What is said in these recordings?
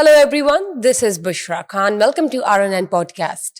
Hello everyone, this is Bushra Khan. Welcome to RNN podcast.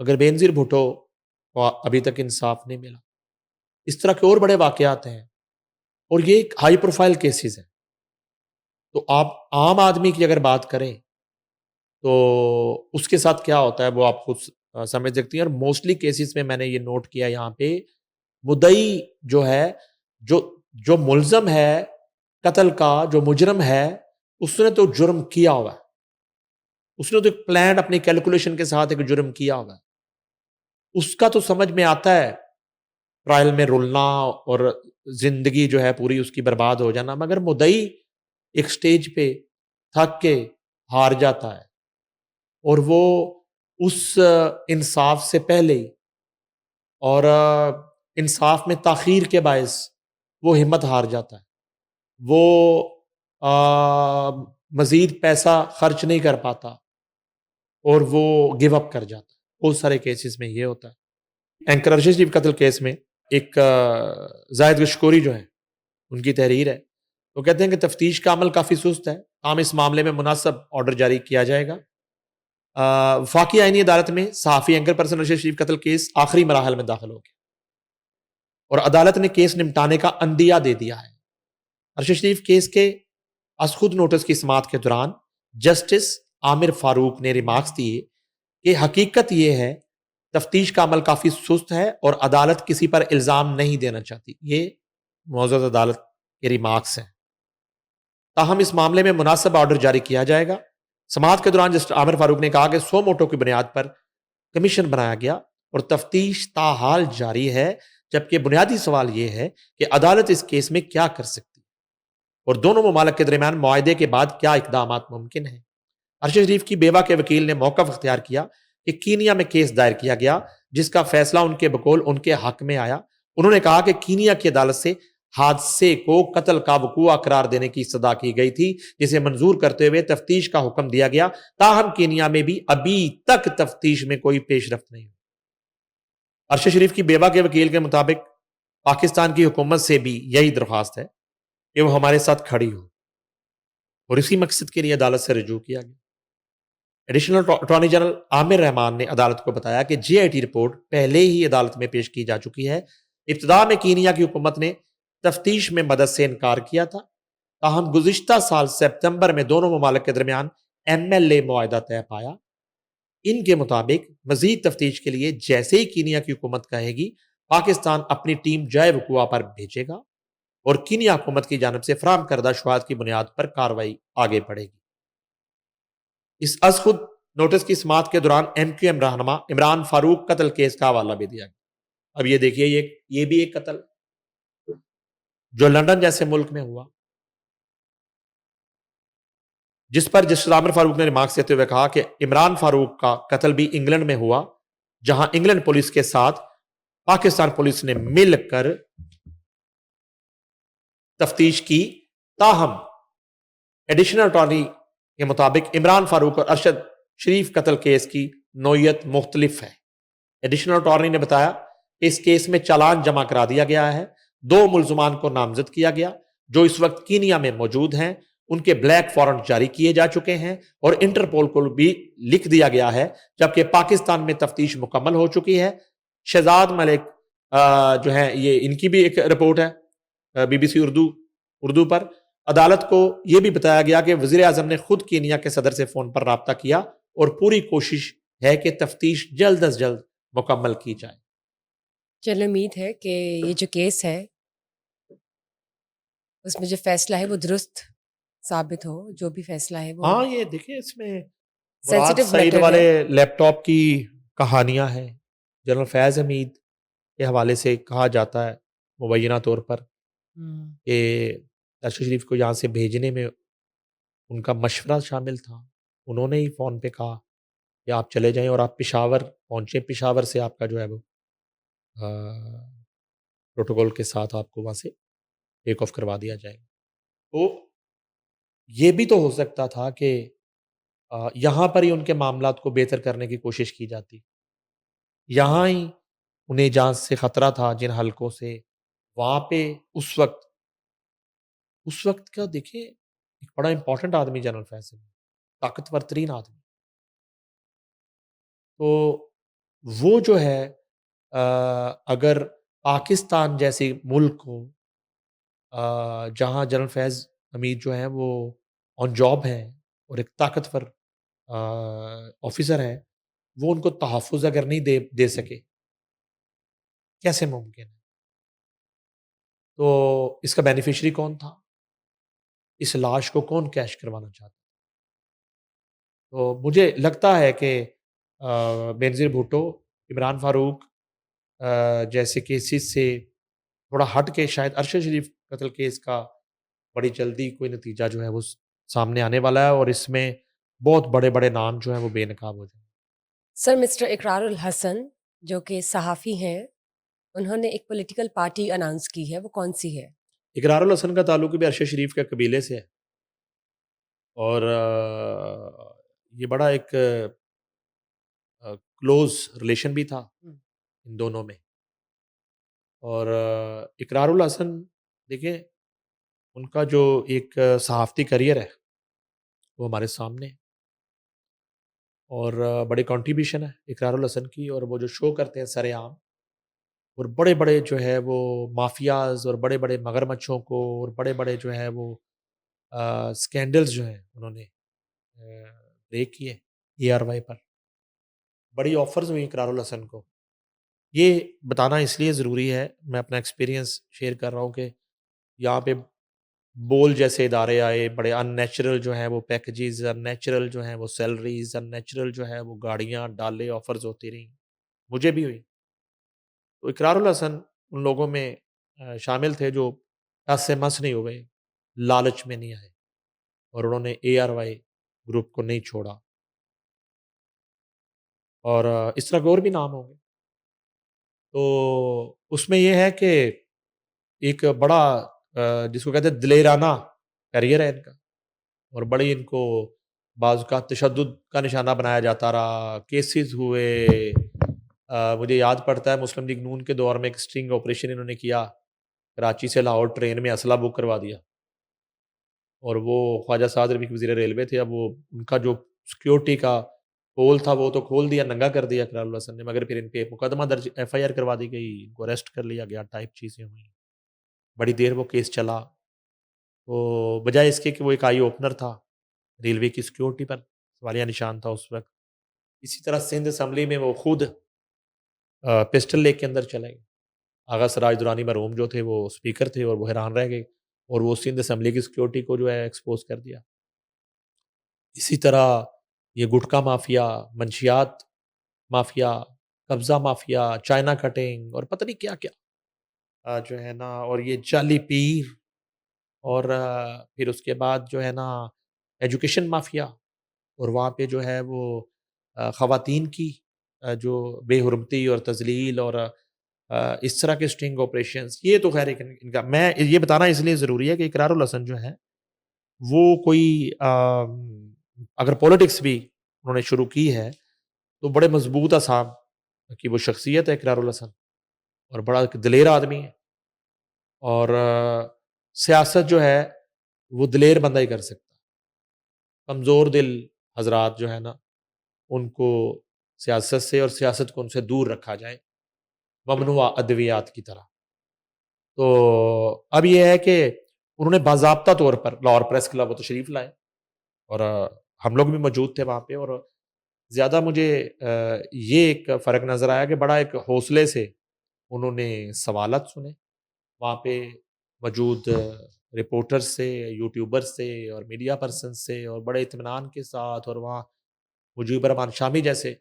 مگر بینظیر بھٹو کو ابھی تک انصاف نہیں ملا. اس طرح کے اور بڑے واقعات ہیں اور یہ ایک ہائی پروفائل کیسز ہیں. تو آپ عام آدمی کی اگر بات کریں تو اس کے ساتھ کیا ہوتا ہے وہ آپ خود سمجھ سکتی ہیں. اور موسٹلی کیسز میں نے یہ نوٹ کیا یہاں پہ مدعی جو ہے جو ملزم ہے قتل کا، جو مجرم ہے، اس نے تو جرم کیا ہوا ہے. اس نے تو ایک پلان اپنی کیلکولیشن کے ساتھ ایک جرم کیا ہوا ہے. اس کا تو سمجھ میں آتا ہے ٹرائل میں رلنا اور زندگی جو ہے پوری اس کی برباد ہو جانا. مگر مدعی ایک سٹیج پہ تھک کے ہار جاتا ہے اور وہ اس انصاف سے پہلے ہی اور انصاف میں تاخیر کے باعث وہ ہمت ہار جاتا ہے. وہ مزید پیسہ خرچ نہیں کر پاتا اور وہ گیو اپ کر جاتا ہے. بہت سارے کیسز میں یہ ہوتا ہے. اینکر ارشد شریف قتل کیس میں ایک زاہد گشکوری جو ہے ان کی تحریر ہے. وہ کہتے ہیں کہ تفتیش کا عمل کافی سست ہے، تاہم اس معاملے میں مناسب آرڈر جاری کیا جائے گا. وفاقی آئینی عدالت میں صحافی اینکر پرسن ارشد شریف قتل کیس آخری مراحل میں داخل ہو گیا اور عدالت نے کیس نمٹانے کا عندیہ دے دیا ہے. ارشد شریف کیس کے از خود نوٹس کی سماعت کے دوران جسٹس عامر فاروق نے ریمارکس دیے کہ حقیقت یہ ہے تفتیش کا عمل کافی سست ہے اور عدالت کسی پر الزام نہیں دینا چاہتی. یہ معزز عدالت کے ریمارکس ہیں. تاہم اس معاملے میں مناسب آرڈر جاری کیا جائے گا. سماعت کے دوران جسٹس عامر فاروق نے کہا کہ 100 موٹوں کی بنیاد پر کمیشن بنایا گیا اور تفتیش تاحال جاری ہے، جبکہ بنیادی سوال یہ ہے کہ عدالت اس کیس میں کیا کر سکتی اور دونوں ممالک کے درمیان معاہدے کے بعد کیا اقدامات ممکن ہیں. ارشد شریف کی بیوہ کے وکیل نے موقف اختیار کیا کہ کینیا میں کیس دائر کیا گیا جس کا فیصلہ ان کے بقول ان کے حق میں آیا. انہوں نے کہا کہ کینیا کی عدالت سے حادثے کو قتل کا وقوع قرار دینے کی استدعا کی گئی تھی جسے منظور کرتے ہوئے تفتیش کا حکم دیا گیا. تاہم کینیا میں بھی ابھی تک تفتیش میں کوئی پیش رفت نہیں ہوئی. ارشد شریف کی بیوہ کے وکیل کے مطابق پاکستان کی حکومت سے بھی یہی درخواست ہے کہ وہ ہمارے ساتھ کھڑی ہو اور اسی مقصد کے لیے عدالت سے رجوع کیا گیا. ایڈیشنل اٹارنی جنرل عامر رحمان نے عدالت کو بتایا کہ جے آئی ٹی رپورٹ پہلے ہی عدالت میں پیش کی جا چکی ہے. ابتدا میں کینیا کی حکومت نے تفتیش میں مدد سے انکار کیا تھا، تاہم گزشتہ سال سپتمبر میں دونوں ممالک کے درمیان MLA معاہدہ طے پایا. ان کے مطابق مزید تفتیش کے لیے جیسے ہی کینیا کی حکومت کہے گی پاکستان اپنی ٹیم جائے وقوع پر بھیجے گا اور کینیا حکومت کی جانب سے فراہم کردہ شواہد کی بنیاد پر کارروائی آگے بڑھے گی. اس از خود نوٹس کی سماعت کے دوران MQM رہنما عمران فاروق قتل کیس کا حوالہ بھی دیا گیا. اب یہ دیکھیے یہ بھی ایک قتل جو لندن جیسے ملک میں ہوا، جس پر جسٹس عامر فاروق نے ریمارکس دیتے ہوئے کہا کہ عمران فاروق کا قتل بھی انگلینڈ میں ہوا جہاں انگلینڈ پولیس کے ساتھ پاکستان پولیس نے مل کر تفتیش کی. تاہم ایڈیشنل اٹارنی کے مطابق عمران فاروق اور ارشد شریف قتل کیس کی نوعیت مختلف ہے. ایڈیشنل اٹارنی نے بتایا کہ اس کیس میں چالان جمع کرا دیا گیا ہے. 2 ملزمان کو نامزد کیا گیا جو اس وقت کینیا میں موجود ہیں. ان کے بلیک وارنٹ جاری کیے جا چکے ہیں اور انٹرپول کو بھی لکھ دیا گیا ہے، جبکہ پاکستان میں تفتیش مکمل ہو چکی ہے. شہزاد ملک جو ہے یہ ان کی بھی ایک رپورٹ ہے BBC اردو پر. عدالت کو یہ بھی بتایا گیا کہ وزیر اعظم نے خود کینیا کے صدر سے فون پر رابطہ کیا اور پوری کوشش ہے کہ تفتیش جلد از جلد مکمل کی جائے. چلو امید ہے کہ یہ جو کیس ہے اس میں جو فیصلہ ہے وہ درست ثابت ہو. جو بھی فیصلہ ہے وہ ہاں یہ دیکھیں اس میں مراد سینسیٹیو سعید میٹر والے ہے. لیپ ٹاپ کی کہانیاں ہیں. جنرل فیض حمید کے حوالے سے کہا جاتا ہے مبینہ طور پر کہ ارشد شریف کو یہاں سے بھیجنے میں ان کا مشورہ شامل تھا. انہوں نے ہی فون پہ کہا کہ آپ چلے جائیں اور آپ پشاور پہنچیں، پشاور سے آپ کا جو ہے وہ پروٹوکول کے ساتھ آپ کو وہاں سے ٹیک آف کروا دیا جائے گا. تو یہ بھی تو ہو سکتا تھا کہ یہاں پر ہی ان کے معاملات کو بہتر کرنے کی کوشش کی جاتی. یہاں ہی انہیں جان سے خطرہ تھا جن حلقوں سے، وہاں پہ اس وقت کا دیکھیں ایک بڑا امپورٹنٹ آدمی جنرل فیض، طاقتور ترین آدمی. تو وہ جو ہے اگر پاکستان جیسے ملک ہو جہاں جنرل فیض حمید جو ہیں وہ آن جاب ہیں اور ایک طاقتور آفیسر ہے، وہ ان کو تحفظ اگر نہیں دے سکے، کیسے ممکن ہے؟ تو اس کا بینیفیشری کون تھا؟ اس لاش کو کون کیش کروانا چاہتا؟ تو مجھے لگتا ہے کہ بینظیر بھٹو، عمران فاروق جیسے کیسز سے تھوڑا ہٹ کے شاید ارشد شریف قتل کیس کا بڑی جلدی کوئی نتیجہ جو ہے وہ سامنے آنے والا ہے، اور اس میں بہت بڑے بڑے نام جو ہیں وہ بے نقاب ہو جائیں۔ سر مسٹر اقرار الحسن جو کہ صحافی ہیں، انہوں نے ایک پولیٹیکل پارٹی اناؤنس کی ہے، وہ کون سی ہے؟ اقرار الحسن کا تعلق بھی ارشد شریف کے قبیلے سے ہے، اور یہ بڑا ایک کلوز ریلیشن بھی تھا ان دونوں میں۔ اور اقرار الحسن دیکھیں ان کا جو ایک صحافتی کریئر ہے وہ ہمارے سامنے ہے، اور بڑی کنٹریبیوشن ہے اقرار الحسن کی، اور وہ جو شو کرتے ہیں سر عام، اور بڑے بڑے جو ہے وہ مافیاز اور بڑے بڑے مگرمچھوں کو اور بڑے بڑے جو ہے وہ سکینڈلز جو ہیں انہوں نے بریک کیے اے آر وائی پر۔ بڑی آفرز ہوئی اقرار الحسن کو۔ یہ بتانا اس لیے ضروری ہے، میں اپنا ایکسپیرینس شیئر کر رہا ہوں کہ یہاں پہ بول جیسے ادارے آئے، بڑے ان نیچرل جو ہیں وہ پیکجز، ان نیچرل جو ہیں وہ سیلریز، ان نیچرل جو ہے وہ گاڑیاں ڈالے آفرز ہوتی رہیں، مجھے بھی ہوئی۔ تو اقرار الحسن ان لوگوں میں شامل تھے جو ٹس سے مس نہیں ہوئے، لالچ میں نہیں آئے، اور انہوں نے اے آر وائی گروپ کو نہیں چھوڑا، اور اس طرح کے اور بھی نام ہوں گے۔ تو اس میں یہ ہے کہ ایک بڑا جس کو کہتے ہیں دلیرانہ کیریئر ہے ان کا، اور بڑی ان کو بعض کا تشدد کا نشانہ بنایا جاتا رہا، کیسز ہوئے۔ مجھے یاد پڑتا ہے مسلم لیگ نون کے دور میں ایک سٹنگ آپریشن انہوں نے کیا، کراچی سے لاہور ٹرین میں اسلحہ بک کروا دیا، اور وہ خواجہ سعد رفیق وزیر ریلوے تھے، اب وہ ان کا جو سیکیورٹی کا پول تھا وہ تو کھول دیا، ننگا کر دیا اقرار الحسن نے، مگر پھر ان پہ مقدمہ درج ایف آئی آر کروا دی گئی، ان کو اریسٹ کر لیا گیا، ٹائپ چیزیں ہوئیں، بڑی دیر وہ کیس چلا۔ تو بجائے اس کے کہ وہ ایک آئی اوپنر تھا ریلوے کی سیکیورٹی پر، سوالیہ نشان تھا اس وقت۔ اسی طرح سندھ اسمبلی میں وہ خود پسٹل لے کے اندر چلے گئے۔ آغا سراج درانی مرحوم جو تھے وہ اسپیکر تھے، اور وہ حیران رہ گئے، اور وہ سندھ اسمبلی کی سیکیورٹی کو جو ہے ایکسپوز کر دیا۔ اسی طرح یہ گٹکا مافیا، منشیات مافیا، قبضہ مافیا، چائنا کٹنگ، اور پتہ نہیں کیا کیا جو ہے نا، اور یہ جعلی پیر، اور پھر اس کے بعد جو ہے نا ایجوکیشن مافیا، اور وہاں پہ جو ہے وہ خواتین کی جو بے حرمتی اور تذلیل اور اس طرح کے سٹنگ آپریشنز، یہ تو خیر ان کا، میں یہ بتانا اس لیے ضروری ہے کہ اقرار الحسن جو ہے وہ کوئی اگر پولیٹکس بھی انہوں نے شروع کی ہے تو بڑے مضبوط اعصاب کی وہ شخصیت ہے اقرار الحسن، اور بڑا دلیر آدمی ہے، اور سیاست جو ہے وہ دلیر بندہ ہی کر سکتا ہے۔ کمزور دل حضرات جو ہے نا ان کو سیاست سے اور سیاست کو ان سے دور رکھا جائے، ممنوع ادویات کی طرح۔ تو اب یہ ہے کہ انہوں نے باضابطہ طور پر لاہور پریس کلب و تشریف لائے، اور ہم لوگ بھی موجود تھے وہاں پہ، اور زیادہ مجھے یہ ایک فرق نظر آیا کہ بڑا ایک حوصلے سے انہوں نے سوالات سنے وہاں پہ موجود رپورٹر سے، یوٹیوبر سے، اور میڈیا پرسن سے، اور بڑے اطمینان کے ساتھ، اور وہاں مجیب الرحمان شامی جیسے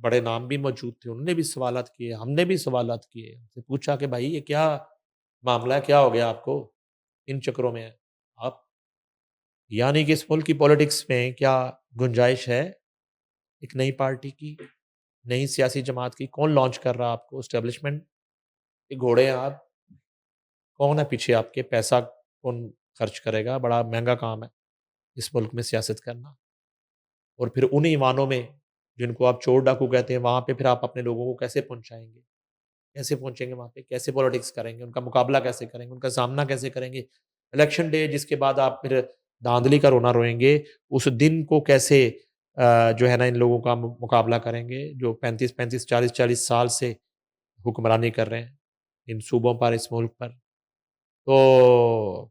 بڑے نام بھی موجود تھے، انہوں نے بھی سوالات کیے، ہم نے بھی سوالات کیے، ان سے پوچھا کہ بھائی یہ کیا معاملہ ہے، کیا ہو گیا آپ کو، ان چکروں میں آپ، یعنی کہ اس ملک کی پولیٹکس میں کیا گنجائش ہے ایک نئی پارٹی کی، نئی سیاسی جماعت کی؟ کون لانچ کر رہا آپ کو؟ اسٹیبلشمنٹ کے گھوڑے ہیں آپ، کون ہے پیچھے آپ کے؟ پیسہ کون خرچ کرے گا؟ بڑا مہنگا کام ہے اس ملک میں سیاست کرنا، اور پھر انہی ایوانوں میں جن کو آپ چور ڈاکو کہتے ہیں، وہاں پہ پھر آپ اپنے لوگوں کو کیسے پہنچائیں گے؟ کیسے پہنچیں گے وہاں پہ؟ کیسے پولیٹکس کریں گے؟ ان کا مقابلہ کیسے کریں گے؟ ان کا سامنا کیسے کریں گے؟ الیکشن ڈے جس کے بعد آپ پھر دھاندلی کا رونا روئیں گے، اس دن کو کیسے جو ہے نا ان لوگوں کا مقابلہ کریں گے جو 35 40 سال سے حکمرانی کر رہے ہیں ان صوبوں پر، اس ملک پر. تو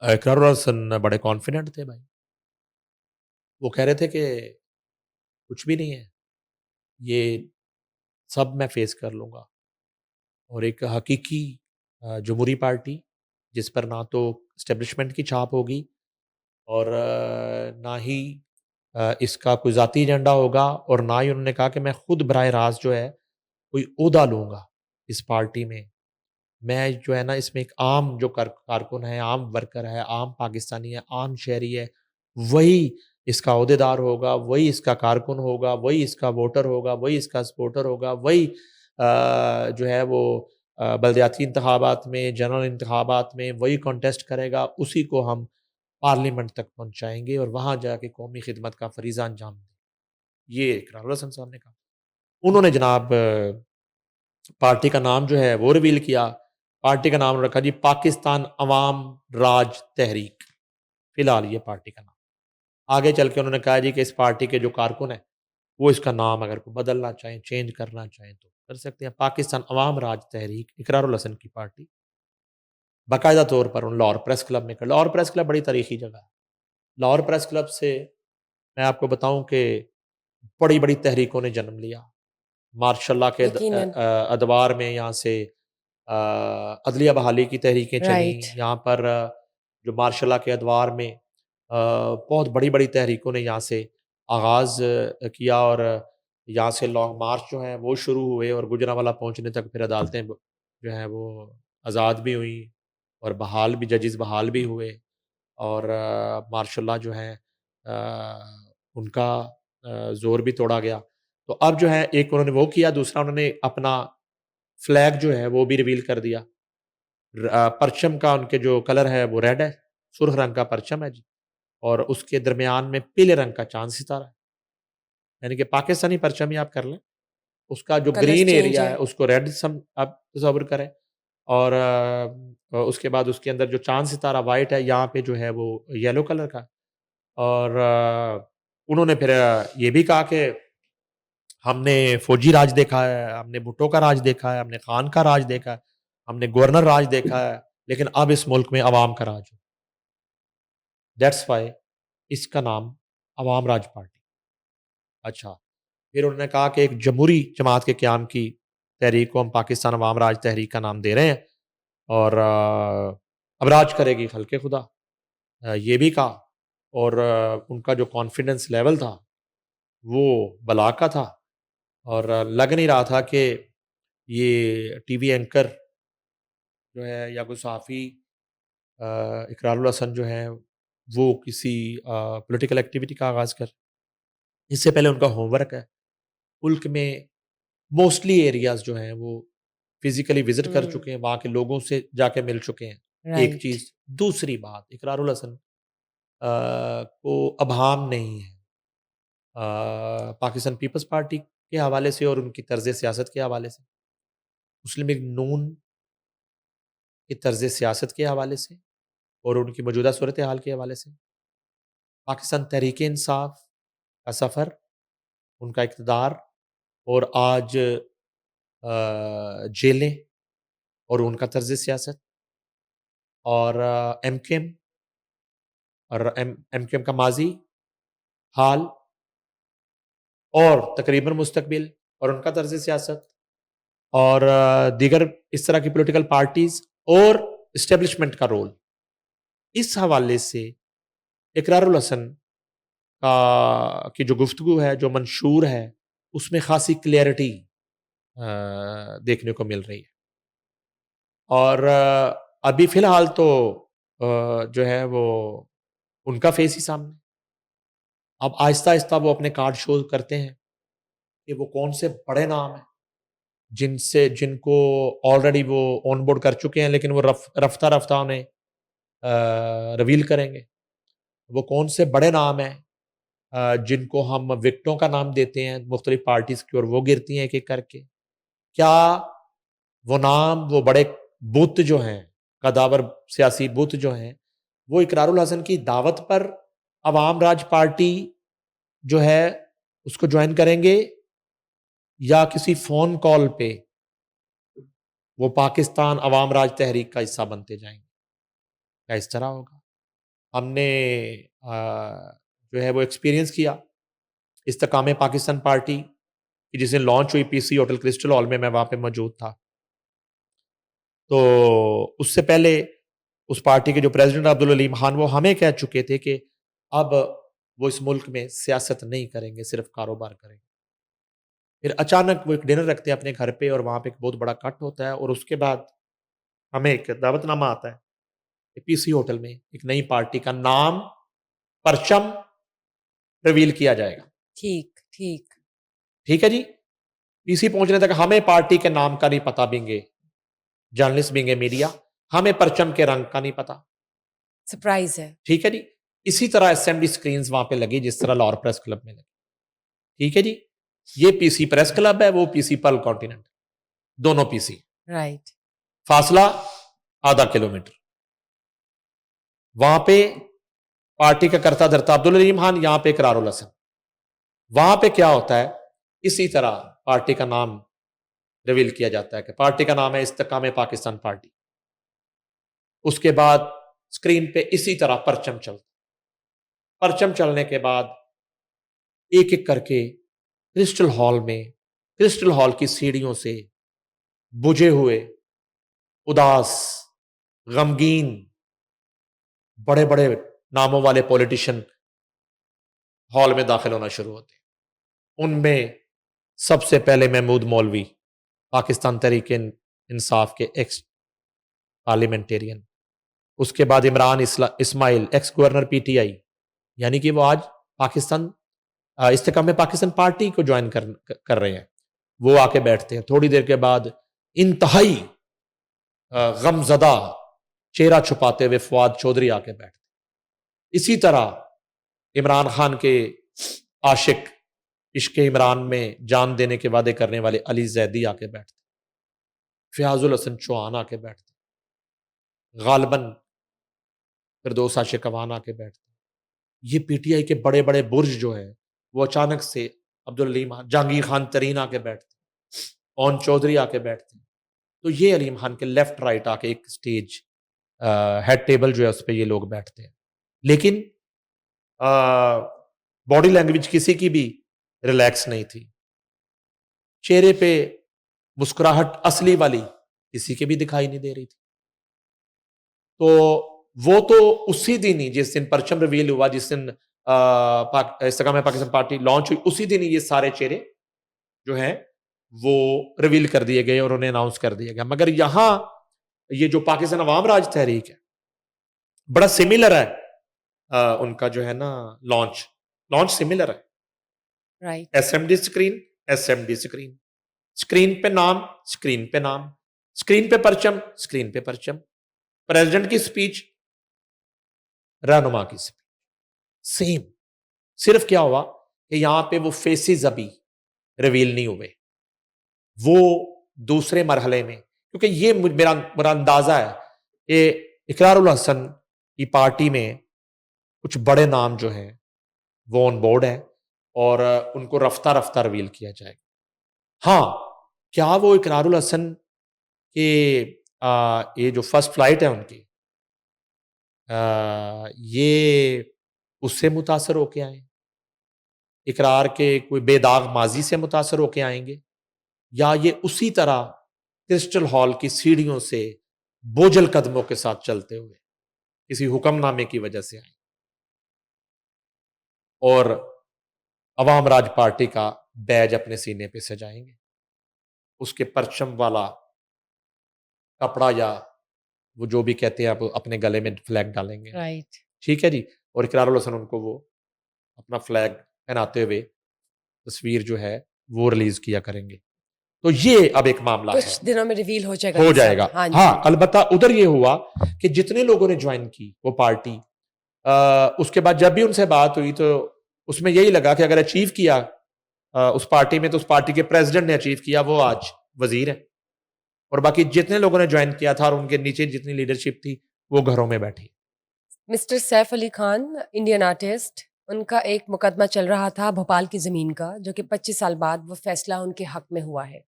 اقرار الحسن بڑے کانفیڈنٹ تھے بھائی. وہ کہہ رہے تھے کہ کچھ بھی نہیں ہے، یہ سب میں فیس کر لوں گا. اور ایک حقیقی جمہوری پارٹی جس پر نہ تو اسٹیبلشمنٹ کی چھاپ ہوگی اور نہ ہی اس کا کوئی ذاتی ایجنڈا ہوگا، اور نہ ہی انہوں نے کہا کہ میں خود براہ راست جو ہے کوئی عہدہ لوں گا اس پارٹی میں. میں جو ہے نا اس میں ایک عام جو کارکن ہے، عام ورکر ہے، عام پاکستانی ہے، عام شہری ہے، وہی اس کا عہدیدار ہوگا، وہی اس کا کارکن ہوگا، وہی اس کا ووٹر ہوگا، وہی اس کا سپورٹر ہوگا، وہی جو ہے وہ بلدیاتی انتخابات میں، جنرل انتخابات میں وہی کانٹیسٹ کرے گا، اسی کو ہم پارلیمنٹ تک پہنچائیں گے اور وہاں جا کے قومی خدمت کا فریضہ انجام دیں. یہ اقرار الحسن صاحب نے کہا. انہوں نے جناب پارٹی کا نام جو ہے وہ ریویل کیا. پارٹی کا نام رکھا جی پاکستان عوام راج تحریک. فی الحال یہ پارٹی کا نام. آگے چل کے انہوں نے کہا جی کہ اس پارٹی کے جو کارکن ہیں وہ اس کا نام اگر کوئی بدلنا چاہیں، چینج کرنا چاہیں تو کر سکتے ہیں. پاکستان عوام راج تحریک اقرار الحسن کی پارٹی باقاعدہ طور پر ان لاہور پریس کلب میں کر. لاہور پریس کلب بڑی تاریخی جگہ ہے. لاہور پریس کلب سے میں آپ کو بتاؤں کہ بڑی بڑی تحریکوں نے جنم لیا. ماشاء اللہ کے یقیناً. ادوار میں یہاں سے عدلیہ بحالی کی تحریکیں رائٹ. چلیں. یہاں پر جو ماشاء اللہ کے ادوار میں بہت بڑی بڑی تحریکوں نے یہاں سے آغاز کیا، اور یہاں سے لانگ مارچ جو ہیں وہ شروع ہوئے اور گجرانوالہ پہنچنے تک پھر عدالتیں جو ہیں وہ آزاد بھی ہوئیں اور بحال بھی، ججز بحال بھی ہوئے، اور ماشاء اللہ جو ہے ان کا زور بھی توڑا گیا. تو اب جو ہے ایک انہوں نے وہ کیا، دوسرا انہوں نے اپنا فلیگ جو ہے وہ بھی ریویل کر دیا. پرچم کا ان کے جو کلر ہے وہ ریڈ ہے، سرخ رنگ کا پرچم ہے جی، اور اس کے درمیان میں پیلے رنگ کا چاند ستارہ ہے. یعنی کہ پاکستانی پرچم ہی آپ کر لیں، اس کا جو کلرز گرین چینج ایریا ہے. ہے اس کو ریڈ آپ تصور کریں، اور اس کے بعد اس کے اندر جو چاند ستارہ وائٹ ہے، یہاں پہ جو ہے وہ یلو کلر کا. اور انہوں نے پھر یہ بھی کہا کہ ہم نے فوجی راج دیکھا ہے، ہم نے بھٹو کا راج دیکھا ہے، ہم نے خان کا راج دیکھا ہے، ہم نے گورنر راج دیکھا ہے، لیکن اب اس ملک میں عوام کا راج ہے. دیٹس وائی اس کا نام عوام راج پارٹی. اچھا، پھر انہوں نے کہا کہ ایک جمہوری جماعت کے قیام کی تحریک کو ہم پاکستان عوام راج تحریک کا نام دے رہے ہیں، اور اب راج کرے گی خلق خدا. یہ بھی کہا، اور ان کا جو کانفیڈنس لیول تھا وہ بلا کا تھا، اور لگ نہیں رہا تھا کہ یہ ٹی وی اینکر جو ہے یا کوئی صحافی اقرار الحسن جو ہیں وہ کسی پولیٹیکل ایکٹیویٹی کا آغاز کر. اس سے پہلے ان کا ہوم ورک ہے. ملک میں موسٹلی ایریاز جو ہیں وہ فزیکلی وزٹ کر چکے ہیں، وہاں کے لوگوں سے جا کے مل چکے ہیں. ایک چیز. دوسری بات، اقرار الحسن کو ابہام نہیں ہے پاکستان پیپلز پارٹی کے حوالے سے اور ان کی طرز سیاست کے حوالے سے، مسلم لیگ نون کی طرز سیاست کے حوالے سے اور ان کی موجودہ صورتحال کے حوالے سے. پاکستان تحریک انصاف کا سفر، ان کا اقتدار، اور آج جیلیں اور ان کا طرز سیاست، اور ایم کیو ایم اور ایم کیو ایم کا ماضی، حال اور تقریباً مستقبل اور ان کا طرز سیاست، اور دیگر اس طرح کی پولیٹیکل پارٹیز اور اسٹیبلشمنٹ کا رول، اس حوالے سے اقرار الحسن کی جو گفتگو ہے، جو منشور ہے، اس میں خاصی کلیئرٹی دیکھنے کو مل رہی ہے. اور ابھی فی الحال تو جو ہے وہ ان کا فیس ہی سامنے. اب آہستہ آہستہ وہ اپنے کارڈ شو کرتے ہیں کہ وہ کون سے بڑے نام ہیں جن کو آلریڈی وہ آن بورڈ کر چکے ہیں، لیکن وہ رفتہ رفتہ انہیں ریویل کریں گے. وہ کون سے بڑے نام ہیں جن کو ہم وکٹوں کا نام دیتے ہیں مختلف پارٹیز کی، اور وہ گرتی ہیں ایک ایک کر کے. کیا وہ نام، وہ بڑے بت جو ہیں، قداور سیاسی بت جو ہیں، وہ اقرار الحسن کی دعوت پر عوام راج پارٹی جو ہے اس کو جوائن کریں گے یا کسی فون کال پہ وہ پاکستان عوام راج تحریک کا حصہ بنتے جائیں گے؟ کیا اس طرح ہوگا؟ ہم نے جو ہے وہ ایکسپیرینس کیا استقام پاکستان پارٹی کی جس دن لانچ ہوئی پی سی ہوٹل کرسٹل ہال میں وہاں پہ موجود تھا. تو اس سے پہلے اس پارٹی کے جو پریزیڈنٹ عبدالعلیم خان وہ ہمیں کہہ چکے تھے کہ اب وہ اس ملک میں سیاست نہیں کریں گے، صرف کاروبار کریں گے. پھر اچانک وہ ایک ڈنر رکھتے ہیں اپنے گھر پہ اور وہاں پہ ایک بہت بڑا کٹ ہوتا ہے اور اس کے بعد ہمیں ایک دعوت نامہ آتا ہے پی سی ہوٹل میں ایک نئی پارٹی کا نام پرچم ریویل کیا جائے گا. ٹھیک ٹھیک ٹھیک ہے جی. پی سی پہنچنے تک ہمیں پارٹی کے نام کا نہیں پتا، بینگے جرنلسٹ بینگے میڈیا، ہمیں پرچم کے رنگ کا نہیں پتا. سرپرائز ہے. ٹھیک ہے جی. اسی طرح اسمبلی سکرینز وہاں پہ لگی جس طرح لاہور پریس کلب میں لگی. ٹھیک ہے جی. یہ پی سی پریس کلب ہے، وہ پی سی پرل کانٹیننٹ، دونوں پی سی، رائٹ. فاصلہ آدھا کلومیٹر. وہاں پہ پارٹی کا کرتا دھرتا عبدالعلیم خان، یہاں پہ اقرار الحسن. وہاں پہ کیا ہوتا ہے، اسی طرح پارٹی کا نام ریویل کیا جاتا ہے کہ پارٹی کا نام ہے استقام پاکستان پارٹی. اس کے بعد اسکرین پہ اسی طرح پرچم چلتا. پرچم چلنے کے بعد ایک ایک کر کے کرسٹل ہال میں، کرسٹل ہال کی سیڑھیوں سے بجھے ہوئے، اداس، غمگین، بڑے بڑے ناموں والے پولیٹیشین ہال میں داخل ہونا شروع ہوتے ہیں. ان میں سب سے پہلے محمود مولوی، پاکستان تحریک انصاف کے ایکس پارلیمنٹیرین. اس کے بعد Imran Ismail, ex governor P T I, یعنی کہ وہ آج پاکستان استقام پاکستان پارٹی کو جوائن کر رہے ہیں. وہ آ کے بیٹھتے ہیں. تھوڑی دیر کے بعد انتہائی غم زدہ چہرہ چھپاتے ہوئے فواد چودھری آ کے بیٹھتے. اسی طرح عمران خان کے عاشق، عشق عمران میں جان دینے کے وعدے کرنے والے علی زیدی آ کے بیٹھتے. فیاض الحسن چوہان آ کے بیٹھتے. غالباً فردوس عاشق اوان آ کے بیٹھتے. یہ پی ٹی آئی کے بڑے بڑے برج جو ہے وہ اچانک سے عبدالعلیم جہانگیر خان ترین آ کے بیٹھتے، اون چودھری آ کے بیٹھتے. تو یہ علیم خان کے لیفٹ رائٹ آ کے ایک سٹیج ہیڈ ٹیبل جو ہے اس پہ یہ لوگ بیٹھتے ہیں. لیکن باڈی لینگویج کسی کی بھی ریلیکس نہیں تھی. چہرے پہ مسکراہٹ اصلی والی کسی کے بھی دکھائی نہیں دے رہی تھی. تو وہ تو اسی دن ہی، جس دن پرچم ریویل ہوا، جس دن استقام پاکستان پارٹی لانچ ہوئی، اسی دن ہی یہ سارے چہرے جو ہیں وہ ریویل کر دیے گئے اور انہیں اناؤنس کر دیا گیا. مگر یہاں یہ جو پاکستان عوام راج تحریک ہے بڑا سملر ہے ان کا جو ہے نا لانچ سملر ہے. Right. S M D screen, S M D screen, screen پہ نام، اسکرین پہ نام، اسکرین پہ پرچم، اسکرین پہ پرچم، پریزیڈنٹ کی سپیچ، رہنما کی سپیچ، سیم. صرف کیا ہوا کہ یہاں پہ وہ فیسز ابھی ریویل نہیں ہوئے. وہ دوسرے مرحلے میں، کیونکہ یہ میرا اندازہ ہے کہ اقرار الحسن کی پارٹی میں کچھ بڑے نام جو ہیں وہ آن بورڈ ہیں اور ان کو رفتہ رفتہ ریویل کیا جائے گا. ہاں، کیا وہ اقرار الحسن کے یہ جو فرسٹ فلائٹ ہے ان کی، یہ اس سے متاثر ہو کے آئیں، اقرار کے کوئی بے داغ ماضی سے متاثر ہو کے آئیں گے، یا یہ اسی طرح کرسٹل ہال کی سیڑھیوں سے بوجھل قدموں کے ساتھ چلتے ہوئے کسی حکم نامے کی وجہ سے آئیں اور عوام راج پارٹی کا بیج اپنے سینے پہ سجائیں گے، اس کے پرچم والا کپڑا یا وہ جو بھی کہتے ہیں آپ اپنے گلے میں فلیگ ڈالیں گے. رائٹ. ٹھیک ہے جی. اور اقرار الحسن ان کو وہ اپنا فلیگ پہناتے ہوئے تصویر جو ہے وہ ریلیز کیا کریں گے. تو یہ اب ایک معاملہ ہے، کچھ دنوں میں ریویل ہو جائے گا. ہو یہ جائے سب. گا. ہاں جی. ہاں، البتہ ادھر یہ ہوا کہ جتنے لوگوں نے جوائن کی وہ پارٹی، اس کے بعد جب بھی ان سے بات ہوئی تو اس میں یہی لگا کہ اگر اچیو کیا اس پارٹی میں تو اس پارٹی کے پریزیڈنٹ نے اچیو کیا، وہ آج وزیر ہے. اور باقی جتنے لوگوں نے جوائن کیا تھا اور ان کے نیچے جتنی لیڈرشپ تھی وہ گھروں میں بیٹھی. Mister Saif Ali Khan, Indian artist, ان کا ایک مقدمہ چل رہا تھا بھوپال کی زمین کا، جو کہ 25 سال بعد وہ فیصلہ ان کے حق میں ہوا ہے.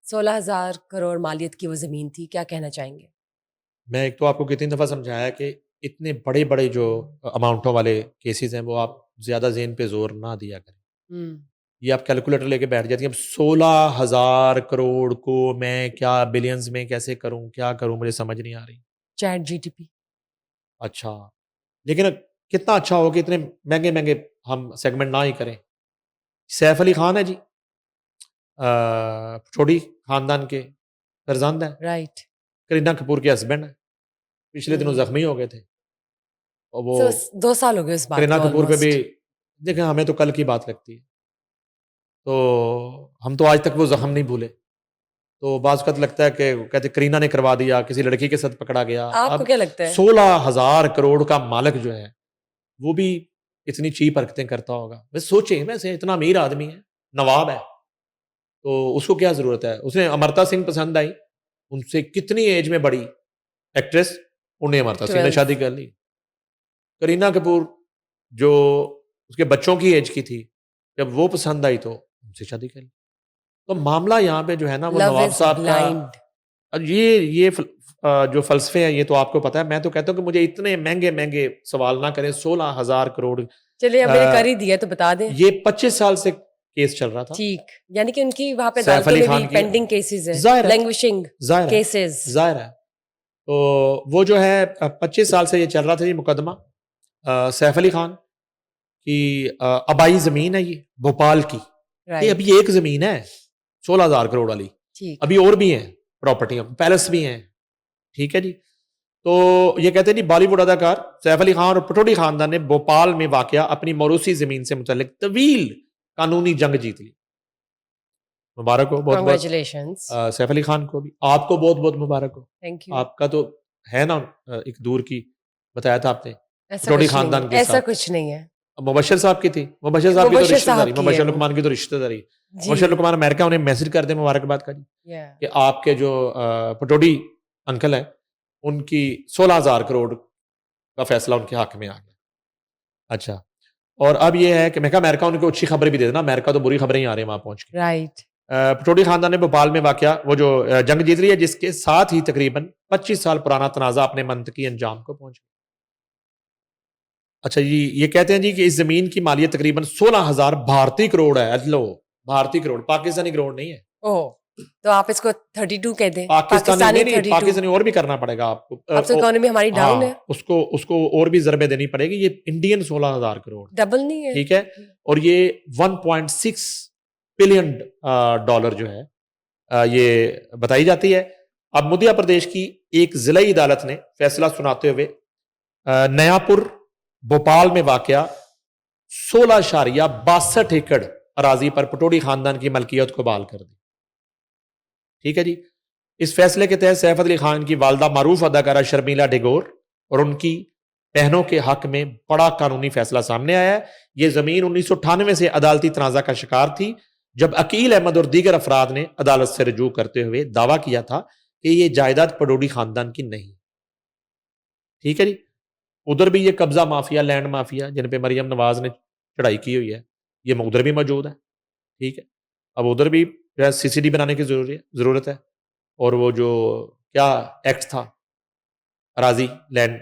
16,000 کروڑ مالیت کی وہ زمین تھی. کیا کہنا چاہیں گے؟ میں ایک تو آپ کو کتنی دفعہ سمجھایا کہ اتنے بڑے بڑے جو اماؤنٹوں والے کیسز ہیں وہ آپ زیادہ ذہن پہ زور نہ دیا کریں. یہ آپ کیلکولیٹر لے کے بیٹھ جاتی ہیں. اب 16,000 کروڑ کو میں کیا بلینز میں کیسے کروں، کیا کروں، مجھے سمجھ نہیں آ رہی. چیٹ جی ٹی پی. اچھا، لیکن کتنا اچھا ہو کہ اتنے مہنگے مہنگے ہم سیگمنٹ نہ ہی کریں. سیف علی خان ہے جی، چھوٹی خاندان کے فرزند ہیں، رائٹ. کرینہ کپور کے ہسبینڈ ہیں. پچھلے دنوں زخمی ہو گئے تھے اور وہ 2 سال ہو گئے اس بات کرینہ کو کپور پہ بھی almost. دیکھیں ہمیں تو کل کی بات لگتی ہے، تو ہم تو آج تک وہ زخم نہیں بھولے. تو بعض وقت لگتا ہے کہ کہتے کرینہ نے کروا دیا، کسی لڑکی کے ساتھ پکڑا گیا. آپ اب کو کیا لگتا ہے؟ 16,000 کروڑ کا مالک جو ہے وہ بھی اتنی چیپ حرکتیں کرتا ہوگا. بس سوچیں، ویسے اتنا امیر آدمی ہے، نواب ہے، تو اس کو کیا ضرورت ہے. اس نے امرتا سنگھ پسند آئی، ان سے کتنی ایج میں بڑی ایکٹریس، انہیں امرتا سنگھ نے 12. شادی کر لی. کرینہ کپور جو اس کے بچوں کی ایج کی تھی، جب وہ پسند آئی تو ان سے شادی کر لی. تو معاملہ یہاں پہ جو ہے نا وہ Love نواب is صاحب کا، blind. یہ جو فلسفے ہیں یہ تو آپ کو پتا ہے. میں تو کہتا ہوں کہ مجھے اتنے مہنگے مہنگے سوال نہ کریں. 16,000 کروڑ چلیے اب میں نے کر ہی دیا تو بتا دیں. یہ 25 سال سے کیس چل رہا تھا. ٹھیک، یعنی کہ ان کی وہاں پہ سیف عدالتوں علی میں خان بھی کی پینڈنگ کیسز ہے، ظاہر ہے، لینگویشنگ ظاہر ہے، کیسز. ظاہر ہے. تو وہ جو ہے 25 سال سے یہ چل رہا تھا یہ مقدمہ. سیف علی خان کی آبائی زمین ہے یہ بھوپال کی. یہ ابھی ایک زمین ہے 16,000 کروڑ والی، ٹھیک. ابھی اور بھی ہیں پراپرٹیاں، پیلس بھی ہیں. ٹھیک ہے جی. تو یہ کہتے ہیں جی بالی ووڈ اداکار سیف علی خان اور پٹوڑی خاندان نے بھوپال میں واقع اپنی موروثی زمین سے متعلق طویل قانونی جنگ جیت لی. مبارک ہو بہت بہت کنگریچولیشنز. سیف علی خان کو بھی، آپ کو بہت بہت مبارک ہو. Thank you. آپ کا تو ہے نا ایک دور کی، بتایا تھا آپ نے ایسا پٹوڑی کچھ نہیں خاندان ہے، کے ایسا ساتھ. کچھ نہیں ہے. مبشر صاحب کی تھی، مبشر صاحب کی تو مبشر رشتہ داری، صاحب کی ہے مبشر وہ. لقمان کی تو رشتہ داری. جی. مبشر لقمان امریکہ، انہیں میسج کر دیں مبارکباد کا جی Yeah. کہ آپ کے جو پٹوڑی انکل ہیں ان کی 16,000 کروڑ کا فیصلہ ان کے حق میں آ گیا. اچھا، اور اب یہ ہے کہ میں کہا امریکہ ان کو اچھی خبر بھی دے دینا، امریکہ تو بری خبریں ہی آ رہی ہیں وہاں پہنچ کے. رائٹ. پٹوڑی خاندان نے بھوپال میں واقع وہ جو جنگ جیت لی ہے، جس کے ساتھ ہی تقریباً 25 سال پرانا تنازع اپنے منطقی انجام کو پہنچ گیا. اچھا جی، یہ کہتے ہیں جی کہ اس زمین کی مالیت تقریباً 16,000 بھارتی کروڑ ہے. لو، بھارتی کروڑ، پاکستانی کروڑ نہیں ہے. اوہ، تو آپ اس کو 32 کہہ دیں. پاکستانی نہیں، 32. پاکستانی اور بھی کرنا پڑے گا آپ کو. اب تو اکانومی ہماری ڈاؤن ہے. اس کو اور بھی ضربیں دینی پڑے گی. یہ انڈین 16,000 کروڑ ڈبل نہیں ہے. ٹھیک ہے. اور یہ 1.6 بلین ڈالر جو ہے یہ بتائی جاتی ہے. اب مدھیہ پردیش کی ایک ضلعی عدالت نے فیصلہ سناتے ہوئے نیا پور بھوپال میں واقع 16.62 ایکڑ اراضی پر پٹوڑی خاندان کی ملکیت کو بحال کر دی. ٹھیک ہے جی. اس فیصلے کے تحت سیف علی خان کی والدہ معروف اداکارہ شرمیلا ڈیگور اور ان کی بہنوں کے حق میں بڑا قانونی فیصلہ سامنے آیا ہے. یہ زمین 1998 سے عدالتی تنازع کا شکار تھی، جب عقیل احمد اور دیگر افراد نے عدالت سے رجوع کرتے ہوئے دعویٰ کیا تھا کہ یہ جائیداد پٹوڑی خاندان کی نہیں. ٹھیک ہے جی. ادھر بھی یہ قبضہ مافیا، لینڈ مافیا جن پہ مریم نواز نے چڑھائی کی ہوئی ہے، یہ ادھر بھی موجود ہے. ٹھیک ہے. اب ادھر بھی سی سی ڈی بنانے کی ضرورت ہے. اور وہ جو کیا ایکٹ تھا، اراضی لینڈ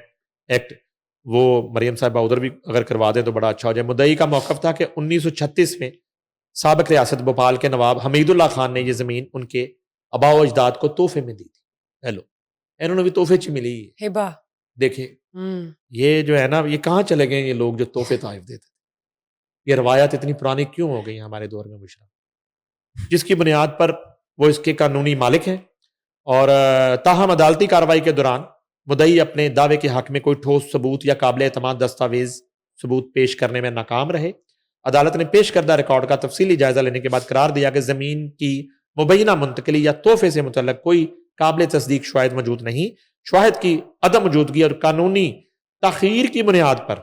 ایکٹ، وہ مریم صاحبہ ادھر بھی اگر کروا دیں تو بڑا اچھا ہو جائے. مدعی کا موقف تھا کہ 1936 میں سابق ریاست بھوپال کے نواب حمید اللہ خان نے یہ زمین ان کے آباء و اجداد کو تحفے میں دی تھی. ہیلو، انہوں نے بھی تحفے چ ملی. ہبہ. دیکھیں یہ جو ہے نا، یہ کہاں چلے گئے یہ لوگ جو تحفے تحائف دیتے تھے. یہ روایت اتنی پرانی کیوں ہو گئی ہیں ہمارے دور میں مشرف، جس کی بنیاد پر وہ اس کے قانونی مالک ہیں. اور تاہم عدالتی کارروائی کے دوران مدعی اپنے دعوے کے حق میں کوئی ٹھوس ثبوت یا قابل اعتماد دستاویز ثبوت پیش کرنے میں ناکام رہے. عدالت نے پیش کردہ ریکارڈ کا تفصیلی جائزہ لینے کے بعد قرار دیا کہ زمین کی مبینہ منتقلی یا تحفے سے متعلق کوئی قابل تصدیق شواہد موجود نہیں. شواہد کی عدم موجودگی اور قانونی تاخیر کی بنیاد پر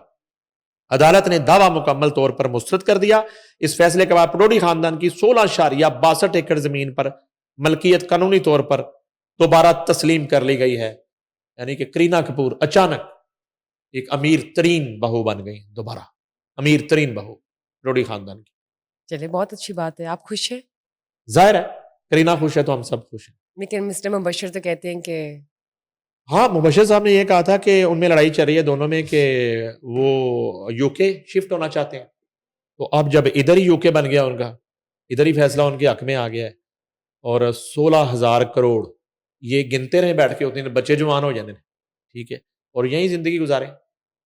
عدالت نے دعویٰ مکمل طور پر مسترد کر دیا. اس فیصلے کے بعد پٹوڑی خاندان کی 16.62 ایکڑ زمین پر ملکیت قانونی طور پر دوبارہ تسلیم کر لی گئی ہے. یعنی کہ کرینہ کپور اچانک ایک امیر ترین بہو بن گئی دوبارہ. امیر ترین بہو روڈی خاندان کی. چلے بہت اچھی بات ہے. آپ خوش ہیں؟ ظاہر ہے کرینہ خوش ہے تو ہم سب خوش ہیں. لیکن مسٹر مبشر تو کہتے ہیں کہ ہاں مبشر صاحب نے یہ کہا تھا کہ ان میں لڑائی چل رہی ہے دونوں میں کہ وہ یو کے شفٹ ہونا چاہتے ہیں. تو اب جب ادھر ہی یو کے بن گیا ان کا, ادھر ہی فیصلہ ان کے حق میں آ گیا ہے, اور 16,000 کروڑ یہ گنتے رہے بیٹھ کے, ہوتے ہیں بچے جوان ہو جانے, ٹھیک ہے, اور یہیں زندگی گزاریں.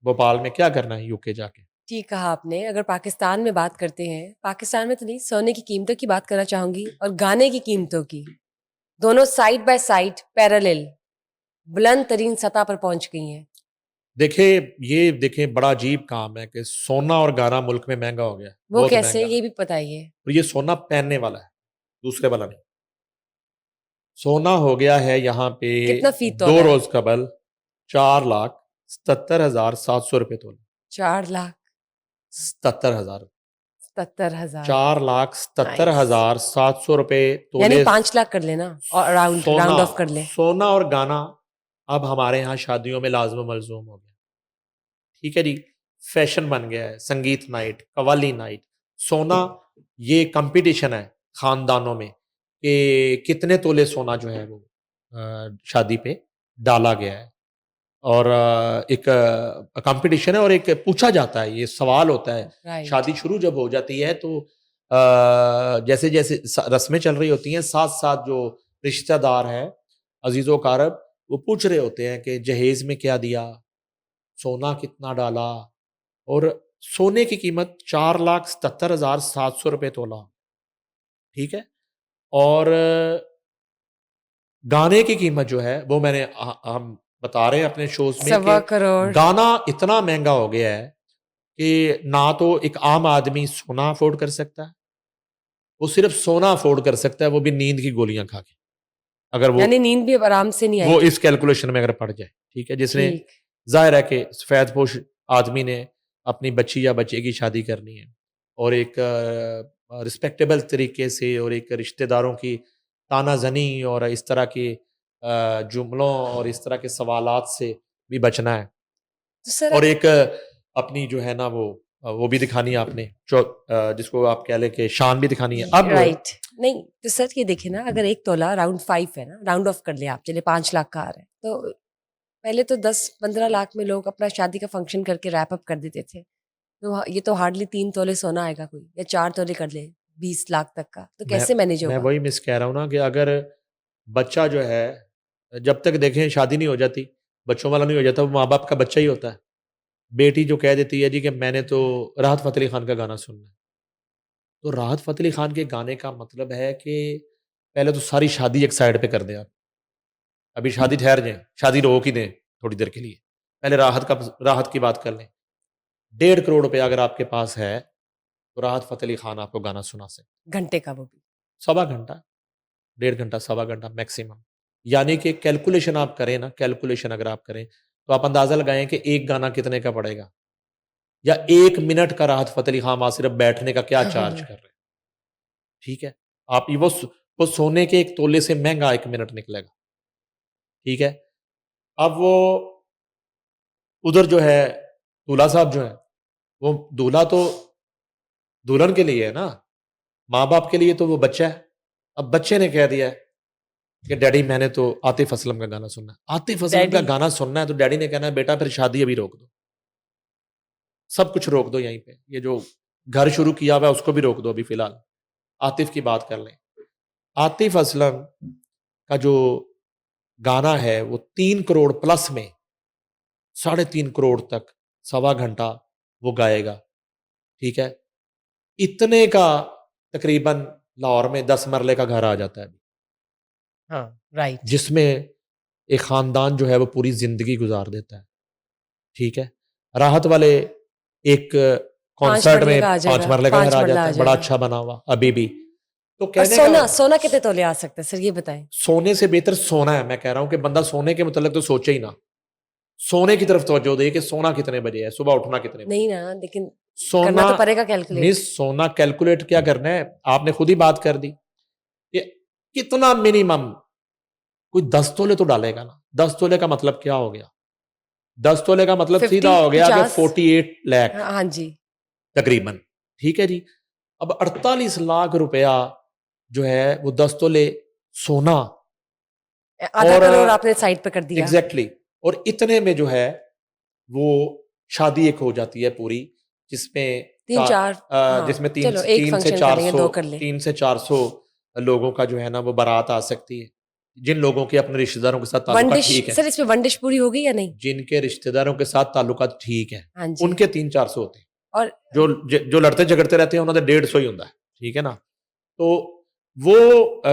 بھوپال میں کیا کرنا ہے یو کے جا کے. ٹھیک کہا آپ نے. اگر پاکستان میں بات کرتے ہیں, پاکستان میں تو نہیں, سونے کی قیمتوں کی بات کرنا چاہوں گی اور گانے کی قیمتوں کی. دونوں سائڈ بائی سائڈ پیرالل بلند ترین سطح پر پہنچ گئی ہیں. دیکھیں بڑا عجیب کام ہے کہ سونا اور گانا ملک میں مہنگا ہو گیا ہے. وہ بہت کیسے, مہنگا. یہ بھی بتائیے. اور یہ سونا پہننے والا ہے, دوسرے والا نہیں. سونا ہو گیا ہے یہاں پہ کتنا فی 2 تولا ہے؟ روز قبل 4,77,700 روپے تولے. 77,000. 4,77,000. 4,77,700 روپے تولے. یعنی 5 لاکھ کر لینا اور راؤنڈ آف کر لیں. سونا اور گانا اب ہمارے ہاں شادیوں میں لازم و ملزوم ہو گیا. ٹھیک ہے جی, فیشن بن گیا ہے, سنگیت نائٹ, قوالی نائٹ. سونا یہ کمپٹیشن ہے خاندانوں میں کہ کتنے تولے سونا جو ہے وہ شادی پہ ڈالا گیا ہے. اور ایک کمپٹیشن ہے, اور ایک پوچھا جاتا ہے, یہ سوال ہوتا ہے شادی شروع جب ہو جاتی ہے تو جیسے جیسے رسمیں چل رہی ہوتی ہیں, ساتھ ساتھ جو رشتہ دار ہیں عزیز و اقارب وہ پوچھ رہے ہوتے ہیں کہ جہیز میں کیا دیا, سونا کتنا ڈالا. اور سونے کی قیمت 4,77,700 روپے تولا, ٹھیک ہے. اور گانے کی قیمت جو ہے وہ میں نے ہم بتا رہے ہیں اپنے شوز میں 1.25 کروڑ. گانا اتنا مہنگا ہو گیا ہے کہ نہ تو ایک عام آدمی سونا افورڈ کر سکتا ہے, وہ صرف سونا افورڈ کر سکتا ہے وہ بھی نیند کی گولیاں کھا کے, اگر وہ یعنی نیند بھی اب آرام سے نہیں آئی. وہ اس کیلکولیشن میں اگر پڑ جائے, ٹھیک ہے. جس نے ظاہر ہے کہ سفید پوش آدمی نے اپنی بچی یا بچے کی شادی کرنی ہے, اور ایک رسپیکٹیبل طریقے سے, اور ایک رشتہ داروں کی تانا زنی اور اس طرح کے جملوں اور اس طرح کے سوالات سے بھی بچنا ہے, اور ایک اپنی جو ہے نا وہ بھی دکھانی ہے آپ نے, جس کو آپ کہہ لیں کہ شان بھی دکھانی ہے. اب رائٹ نہیں تو سر یہ دیکھیں نا, اگر ایک تولا راؤنڈ 5 ہے نا, راؤنڈ آف کر لیں آپ, چلے 5 لاکھ کا آ رہا ہے, تو پہلے تو 10-15 لاکھ میں لوگ اپنا شادی کا فنکشن کر کے ریپ اپ کر دیتے تھے. تو یہ تو ہارڈلی 3 تولے سونا آئے گا کوئی, یا 4 تولے کر لے 20 لاکھ تک کا, تو کیسے مینیج ہوگا؟ میں وہی مس کہہ رہا ہوں نا کہ اگر بچہ جو ہے, جب تک دیکھیں شادی نہیں ہو جاتی, بچوں والا نہیں ہو جاتا, وہ ماں باپ کا بچہ ہی ہوتا ہے. بیٹی جو کہہ دیتی ہے جی کہ میں نے تو راحت فتح علی خان کا گانا سننا ہے, تو راحت فتح علی خان کے گانے کا مطلب ہے کہ پہلے تو ساری شادی ایک سائڈ پہ کر دیں آپ, ابھی شادی ٹھہر جائیں, شادی روک ہی دیں تھوڑی دیر کے لیے, پہلے راحت کی بات کر لیں. 1.5 کروڑ روپے اگر آپ کے پاس ہے تو راحت فتح علی خان آپ کو گانا سنا سکتے. گھنٹے کا, وہ بھی 1.25 گھنٹہ, 1.5 گھنٹہ, 1.25 گھنٹہ میکسیمم. یعنی کہ کیلکولیشن آپ کریں نا, کیلکولیشن اگر آپ کریں تو آپ اندازہ لگائیں کہ ایک گانا کتنے کا پڑے گا, یا 1 منٹ کا راحت فتح علی خان صرف بیٹھنے کا کیا چارج کر رہے ہیں. ٹھیک ہے, آپ وہ سونے کے 1 تولے سے مہنگا 1 منٹ نکلے گا. ٹھیک ہے. اب وہ ادھر جو ہے دولہا صاحب جو ہے, وہ دولہا تو دلہن کے لیے ہے نا, ماں باپ کے لیے تو وہ بچہ ہے. اب بچے نے کہہ دیا کہ ڈیڈی میں نے تو عاطف اسلم کا گانا سننا ہے. عاطف اسلم کا گانا سننا ہے تو ڈیڈی نے کہنا ہے بیٹا پھر شادی ابھی روک دو, سب کچھ روک دو یہیں پہ, یہ جو گھر شروع کیا ہوا ہے اس کو بھی روک دو ابھی فی الحال, عاطف کی بات کر لیں. عاطف اسلم کا جو گانا ہے وہ 3 کروڑ پلس میں 3.5 کروڑ تک 1.25 گھنٹہ وہ گائے گا. ٹھیک ہے, اتنے کا تقریباً لاہور میں 10 مرلے کا گھر آ جاتا ہے, ہاں رائٹ, جس میں ایک خاندان جو ہے وہ پوری زندگی گزار دیتا ہے. ٹھیک ہے, راحت والے ایک کانسرٹ میں 5 مرلے کا گھر آ جاتا ہے, بڑا اچھا بنا ہوا ابھی بھی. تو سونا کتنے تولے آ سکتا ہے سر, یہ بتائیں. سونے سے بہتر سونا ہے. میں کہہ رہا ہوں کہ بندہ سونے کے متعلق تو سوچے ہی نہ, سونے کی طرف توجہ دے کہ سونا کتنے بجے ہے, صبح اٹھنا کتنے بجے. نہیں نا, لیکن سونا تو پڑے گا کیلکولیٹ. مس سونا کیلکولیٹ کیا کرنا ہے, آپ نے خود ہی بات کر دی کہ کتنا منیمم کوئی 10 تولے تو ڈالے گا نا. 10 تولے کا مطلب کیا ہو گیا, 10 تولے کا مطلب سیدھا ہو گیا کہ 48 لاکھ. ہاں جی, تقریباً. ٹھیک ہے جی. اب 48 لاکھ روپیہ جو ہے وہ 10 تولے سونا, آدھا اور کروڑ آپ نے سائڈ پہ کر دیا. ایگزیکٹلی. اور اتنے میں جو ہے وہ شادی ایک ہو جاتی ہے پوری, جس میں 3-4 جس میں چلو ایک فنکشن کر لیں گے, 2 کر لیں. 300 سے 400 لوگوں کا جو ہے نا وہ بارات آ سکتی ہے, جن لوگوں کے اپنے رشتہ داروں کے ساتھ تعلقات ٹھیک ہیں. سر اس میں ون ڈش پوری ہوگی یا نہیں؟ جن کے رشتہ داروں کے ساتھ تعلقات ٹھیک ہیں ہاں جی. ان کے 300-400 ہوتے ہیں, اور جو لڑتے جھگڑتے رہتے ہیں انہوں نے 150 ہی ہوتا ہے. ٹھیک ہے نا. تو وہ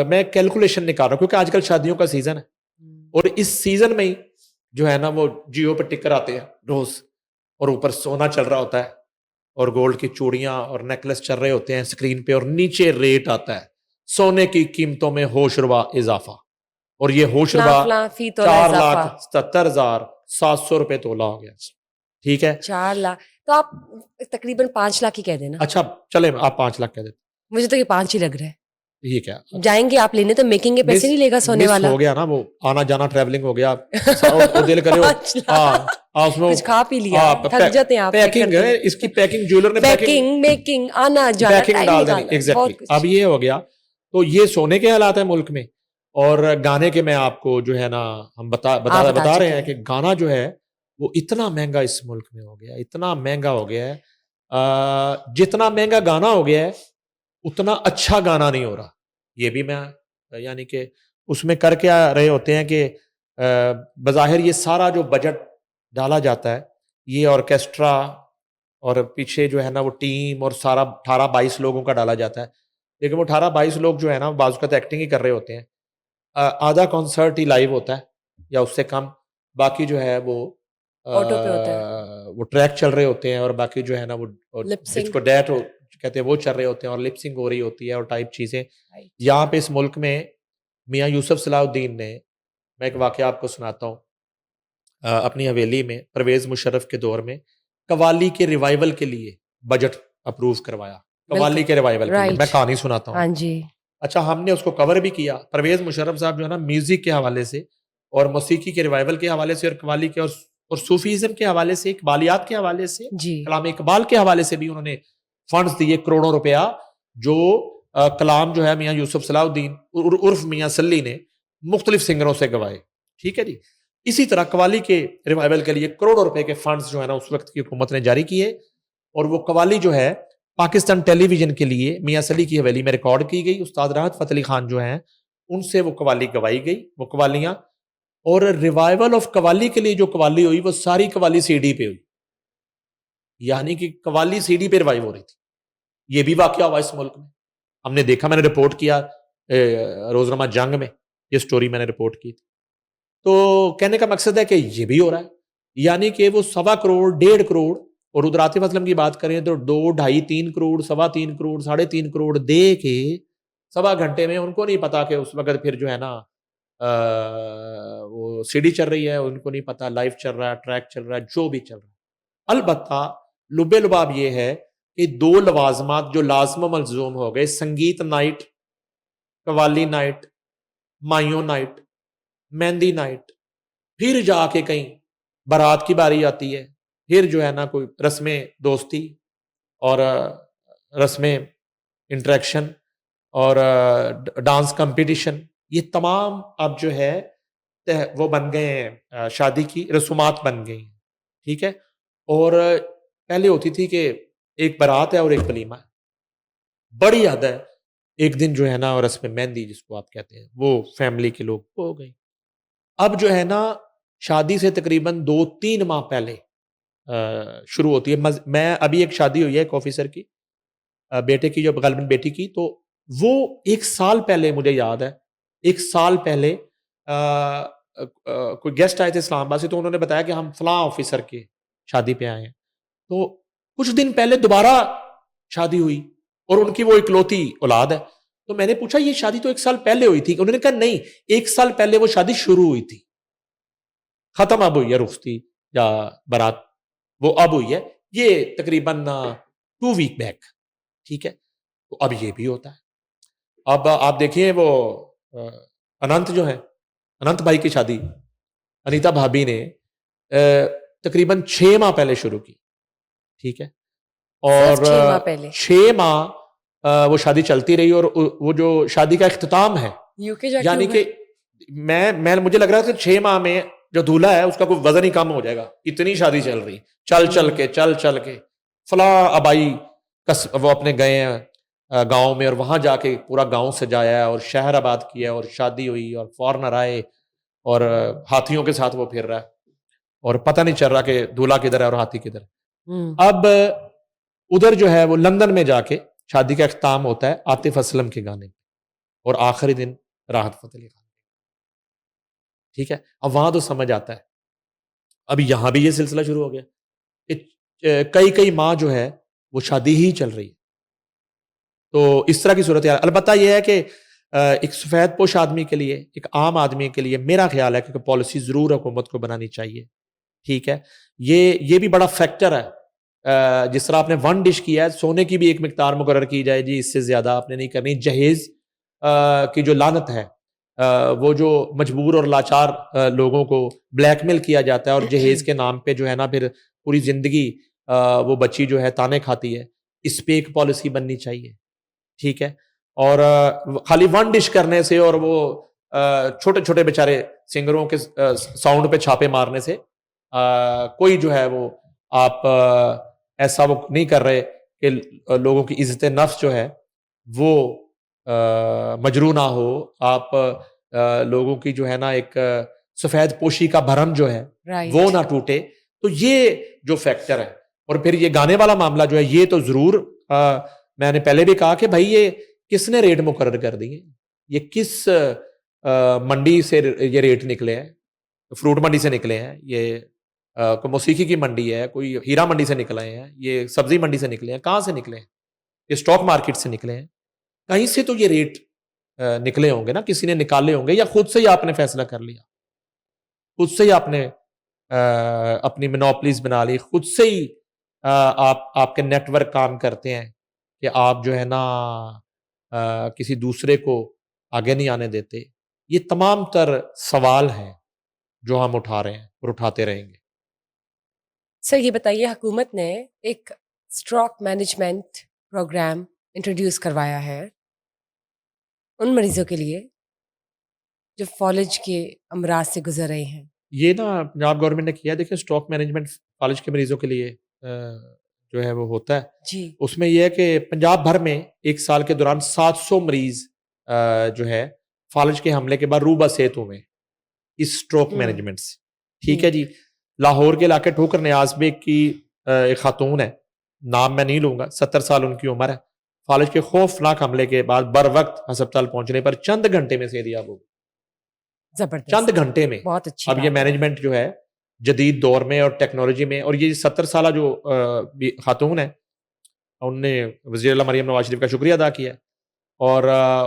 میں کیلکولیشن نکال رہا ہوں کیونکہ آج کل شادیوں کا سیزن ہے, اور اس سیزن میں ہی جو ہے نا وہ جیو پہ ٹکر آتے ہیں روز, اور اوپر سونا چل رہا ہوتا ہے اور گولڈ کی چوڑیاں اور نیکلس چل رہے ہوتے ہیں اسکرین پہ, اور نیچے ریٹ آتا ہے سونے کی قیمتوں میں ہوش ربا اضافہ, اور یہ ہوش ربا 4,70,700 روپے تولہ ہو گیا. ٹھیک ہے, 4 لاکھ تو آپ تقریباً 5 لاکھ ہی کہہ دینا. اچھا چلے آپ 5 لاکھ کہہ دیتے. مجھے تو یہ 5 ہی لگ رہا ہے. ٹھیک ہے, جائیں گے آپ لینے تو میکنگ کے پیسے نہیں لے گا سونے والا. ہو گیا نا وہ آنا جانا ٹریولنگ ہو گیا, دل کرے کچھ کھا پی لیا, تھک جاتے ہیں آپ. پیکنگ اس کی پیکنگ جیولر نے پیکنگ میکنگ آنا جانا پیکنگ ڈال دینی. ایگزیکٹلی. اب یہ ہو گیا, تو یہ سونے کے حالات ہیں ملک میں. اور گانے کے میں آپ کو جو ہے نا ہم بتا رہے ہیں کہ گانا جو ہے وہ اتنا مہنگا اس ملک میں ہو گیا, اتنا مہنگا ہو گیا ہے. جتنا مہنگا گانا ہو گیا ہے اتنا اچھا گانا نہیں ہو رہا. یہ بھی میں یعنی کہ اس میں کر کے رہے ہوتے ہیں کہ بظاہر یہ سارا جو بجٹ ڈالا جاتا ہے یہ آرکیسٹرا اور پیچھے جو ہے نا وہ ٹیم اور سارا 18-22 لوگوں کا ڈالا جاتا ہے, لیکن وہ 18-22 لوگ جو ہے نا بعض اوقات ایکٹنگ ہی کر رہے ہوتے ہیں. آدھا کانسرٹ ہی لائیو ہوتا ہے یا اس سے کم, باقی جو ہے وہ آٹو پہ ہوتا ہے, وہ ٹریک چل رہے ہوتے ہیں, اور باقی جو ہے نا وہ جس کو ڈیٹ کہتے ہیں وہ چل رہے ہوتے ہیں, اور لپسنگ ہو رہی ہوتی ہے اور ٹائپ چیزیں. یہاں پہ اس ملک میں میاں یوسف صلاح الدین نے, میں ایک واقعہ آپ کو سناتا ہوں, اپنی حویلی میں پرویز مشرف کے دور میں قوالی کے ریوائول کے لیے بجٹ اپروو کروایا. قوالی کے ریوائول کے لیے میں کہانی سناتا ہوں. ہاں جی. اچھا, ہم نے اس کو کور بھی کیا. پرویز مشرف صاحب جو ہے نا میوزک کے حوالے سے اور موسیقی کے ریوائول کے حوالے سے اور قوالی کے اور صوفیزم کے حوالے سے, اقبالیات کے حوالے سے, کلام اقبال کے حوالے سے بھی انہوں نے فنڈز دیے کروڑوں روپیہ, جو کلام جو ہے میاں یوسف صلاح الدین عرف میاں سلی نے مختلف سنگروں سے گوائے. ٹھیک ہے جی. اسی طرح قوالی کے ریوائول کے لیے کروڑوں روپے کے فنڈز جو ہے نا اس وقت کی حکومت نے جاری کیے, اور وہ قوالی جو ہے پاکستان ٹیلی ویژن کے لیے میاں سلی کی حویلی میں ریکارڈ کی گئی. استاد راحت فتح علی خان جو ہیں ان سے وہ قوالی گوائی گئی, وہ قوالیاں. اور ریوائول آف قوالی کے لیے جو قوالی ہوئی وہ ساری قوالی سی ڈی پہ ہوئی, یعنی کہ قوالی سی ڈی پہ ریوائو ہو رہی تھی. یہ بھی واقعہ ہوا اس ملک میں, ہم نے دیکھا, میں نے رپورٹ کیا روزنامہ جنگ میں, یہ سٹوری میں نے رپورٹ کی. تو کہنے کا مقصد ہے کہ یہ بھی ہو رہا ہے, یعنی کہ وہ 1.25 کروڑ 1.5 کروڑ, اور ادھر عاطف اسلم کی بات کریں تو 2, 2.5, 3 کروڑ 3.25 کروڑ 3.5 کروڑ دے کے 1.25 گھنٹے میں, ان کو نہیں پتا کہ اس وقت پھر جو ہے نا وہ سی ڈی چل رہی ہے, ان کو نہیں پتا لائیو چل رہا ہے, ٹریک چل رہا ہے, جو بھی چل رہا ہے. البتہ لب لباب یہ ہے کہ 2 لوازمات جو لازم و ملزوم ہو گئے, سنگیت نائٹ, قوالی نائٹ, مائیوں نائٹ, مہندی نائٹ, پھر جا کے کہیں بارات کی باری آتی ہے, پھر جو ہے نا کوئی رسم دوستی اور رسم انٹریکشن اور ڈانس کمپٹیشن, یہ تمام اب جو ہے وہ بن گئے ہیں, شادی کی رسومات بن گئی ہیں. ٹھیک ہے. اور پہلے ہوتی تھی کہ ایک بارات ہے اور ایک ولیمہ ہے, بڑی حد ہے ایک دن جو ہے نا رسم مہندی جس کو آپ کہتے ہیں وہ فیملی کے لوگ ہو گئی. اب جو ہے نا شادی سے تقریباً 2-3 ماہ پہلے شروع ہوتی ہے. میں ابھی ایک شادی ہوئی ہے ایک آفیسر کی, بیٹے کی, جو غالباً بیٹی کی, تو وہ 1 سال پہلے, مجھے یاد ہے 1 سال پہلے کوئی گیسٹ آئے تھے اسلام آباد سے, تو انہوں نے بتایا کہ ہم فلاں آفیسر کے شادی پہ آئے ہیں. تو کچھ دن پہلے دوبارہ شادی ہوئی اور ان کی وہ اکلوتی اولاد ہے. تو میں نے پوچھا یہ شادی تو 1 سال پہلے ہوئی تھی, انہوں نے کہا نہیں, 1 سال پہلے وہ شادی شروع ہوئی تھی, ختم اب ہوئی ہے رخصتی یا بارات, وہ اب ہوئی ہے, یہ تقریباً 2 ویک بیک. ٹھیک ہے. تو اب یہ بھی ہوتا ہے. اب آپ دیکھیے وہ اننت جو ہے, اننت بھائی کی شادی انیتا بھابی نے تقریباً 6 ماہ پہلے شروع کی. ٹھیک ہے. اور 6 ماہ پہلے 6 ماہ وہ شادی چلتی رہی, اور وہ جو شادی کا اختتام ہے یوکے جا کے یعنی ہوا کہ مجھے لگ رہا ہے کہ 6 ماہ میں جو دولہا ہے اس کا کوئی وزن ہی کم ہو جائے گا, اتنی شادی چل رہی, چل کے فلاں ابائی وہ اپنے گئے ہیں گاؤں میں, اور وہاں جا کے پورا گاؤں سجایا اور شہر آباد کیا, اور شادی ہوئی اور فورنر آئے اور ہاتھیوں کے ساتھ وہ پھر رہا ہے, اور پتہ نہیں چل رہا کہ دولہا کدھر ہے اور ہاتھی کدھر ہے. اب ادھر جو ہے وہ لندن میں جا کے شادی کا اختتام ہوتا ہے عاطف اسلم کے گانے, اور آخری دن راحت فتح علی خان. ٹھیک ہے, اب وہاں تو سمجھ آتا ہے. اب یہاں بھی یہ سلسلہ شروع ہو گیا کہ کئی ماہ جو ہے وہ شادی ہی چل رہی ہے. تو اس طرح کی صورت ہے. البتہ یہ ہے کہ ایک سفید پوش آدمی کے لیے, ایک عام آدمی کے لیے میرا خیال ہے کہ پالیسی ضرور حکومت کو بنانی چاہیے. ٹھیک ہے, یہ بھی بڑا فیکٹر ہے. جس طرح آپ نے 1 ڈش کیا ہے, سونے کی بھی ایک مقدار مقرر کی جائے جی, اس سے زیادہ آپ نے نہیں کرنی. جہیز کی جو لعنت ہے, وہ جو مجبور اور لاچار لوگوں کو بلیک میل کیا جاتا ہے, اور جہیز کے نام پہ جو ہے نا پھر پوری زندگی وہ بچی جو ہے تانے کھاتی ہے, اس پہ ایک پالیسی بننی چاہیے. ٹھیک ہے, اور خالی 1 ڈش کرنے سے اور وہ چھوٹے چھوٹے بیچارے سنگروں کے ساؤنڈ پہ چھاپے مارنے سے کوئی جو ہے وہ آپ ایسا وہ نہیں کر رہے کہ لوگوں کی عزت نفس جو ہے وہ مجروح نہ ہو. آپ لوگوں کی جو ہے نا ایک سفید پوشی کا بھرم جو ہے وہ نہ ٹوٹے. تو یہ جو فیکٹر ہے, اور پھر یہ گانے والا معاملہ جو ہے, یہ تو ضرور میں نے پہلے بھی کہا کہ بھائی یہ کس نے ریٹ مقرر کر دیے, یہ کس منڈی سے یہ ریٹ نکلے ہیں, فروٹ منڈی سے نکلے ہیں, یہ کوئی موسیقی کی منڈی ہے, کوئی ہیرا منڈی سے نکلے ہیں, یہ سبزی منڈی سے نکلے ہیں, کہاں سے نکلے ہیں, یہ اسٹاک مارکیٹ سے نکلے ہیں, کہیں سے تو یہ ریٹ نکلے ہوں گے نا, کسی نے نکالے ہوں گے, یا خود سے ہی آپ نے فیصلہ کر لیا, خود سے ہی آپ نے اپنی مونوپلیز بنا لی, خود سے ہی آپ کے نیٹ ورک کام کرتے ہیں کہ آپ جو ہے نا کسی دوسرے کو آگے نہیں آنے دیتے. یہ تمام تر سوال ہیں جو ہم اٹھا رہے ہیں اور اٹھاتے رہیں گے. سر یہ بتائیے, حکومت نے ایک اسٹراک مینجمنٹ پروگرام انٹروڈیوس کروایا ہے ان مریضوں کے لیے جو فالج کے امراض سے گزر رہے ہیں. یہ نا پنجاب گورنمنٹ نے کیا ہے. دیکھیں اسٹاک مینجمنٹ فالج کے مریضوں کے لیے جو ہے وہ ہوتا ہے جی, اس میں یہ ہے کہ پنجاب بھر میں 1 سال کے دوران 700 مریض جو ہے فالج کے حملے کے بعد روبہ صحت ہوئے اس اسٹروک مینجمنٹ سے. ٹھیک ہے جی. لاہور کے علاقے ٹھوکر نیاز بیگ کی ایک خاتون ہے, نام میں نہیں لوں گا, 70 سال ان کی عمر ہے. فالج کے خوفناک حملے کے بعد بر وقت ہسپتال پہنچنے پر چند گھنٹے میں صحتیاب ہو گئی. زبردست, چند گھنٹے میں. بہت اچھی اب یہ مینجمنٹ جو ہے جدید دور میں اور ٹیکنالوجی میں, اور یہ 70 سالہ جو خاتون ہے ان نے وزیر اعلیٰ مریم نواز شریف کا شکریہ ادا کیا, اور